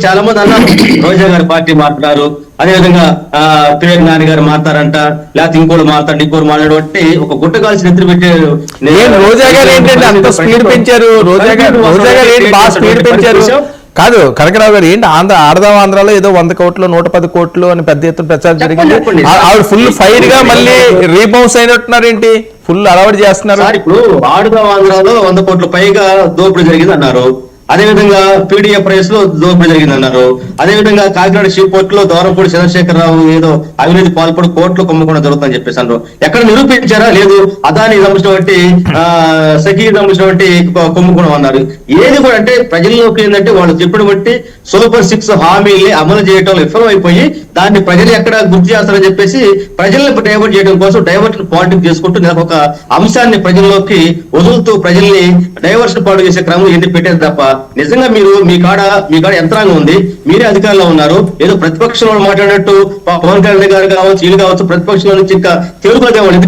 చాలా మంది అన్నారు రోజా గారి పార్టీ మారుతున్నారు, అదేవిధంగా పేరు నాని గారు మారుతారంట, లేకపోతే ఇంకోటి మారుతారు, ఇంకోటి మాట్లాడు అంటే ఒక గుట్ట కాల్సి నిద్ర పెట్టారు. రోజా గారు ఏంటంటే అంత స్పీడ్ పెంచారు, రోజా గారు ఏంటి బాగా స్పీడ్ పెంచారు. కాదు కనకరావు గారు ఏంటి ఆడదాం ఆంధ్రాలో ఏదో 100 కోట్లు 110 కోట్లు అని పెద్ద ఎత్తున ప్రచారం జరిగింది. ఆవిడ ఫుల్ ఫైర్ గా మళ్ళీ రీబౌన్స్ అయినట్టున్నారు ఏంటి, ఫుల్ అలవాటు చేస్తున్నారు. ఇప్పుడు ఆడదాం ఆంధ్రాలో 100 కోట్ల పైగా దోపిడీ జరిగింది అన్నారు. అదేవిధంగా పీడిఎఫ్ రైస్ లో దోపిడీ జరిగింది అన్నారు. అదేవిధంగా కాకినాడ షీ పోర్ట్ లో దూరంపూడి చంద్రశేఖరరావు ఏదో అవినీతి పాల్పడి కోర్టులో కుంభకోణం జరుగుతుందని చెప్పేసి అన్నారు. ఎక్కడ నిరూపించారా? లేదు. అదాని సంబంధించినటువంటి సఖీ సంబంధించినటువంటి కుంభకోణం అన్నారు. ఏది కూడా అంటే ప్రజల్లోకి ఏంటంటే వాళ్ళు చెప్పిన బట్టి సూపర్ 6 హామీల్ని అమలు చేయడం విఫలం అయిపోయి దాన్ని ప్రజలు ఎక్కడ గుర్తు చేస్తారని చెప్పేసి ప్రజల్ని డైవర్ట్ చేయడం కోసం డైవర్ట్ పాలిటిక్స్ చేసుకుంటూ నేను ఒక అంశాన్ని ప్రజల్లోకి వదులుతూ ప్రజల్ని డైవర్షన్ పాటు చేసే క్రమం ఎన్ని పెట్టేది తప్ప నిజంగా మీరు మీ కాడ యంత్రాంగం ఉంది, మీరే అధికారంలో ఉన్నారు. ఏదో ప్రతిపక్షంలో మాట్లాడినట్టు పవన్ కళ్యాణ్ గారు కావచ్చు, వీళ్ళు కావచ్చు, ప్రతిపక్షంలో నుంచి ఇంకా తెలుగుదేవాళ్ళు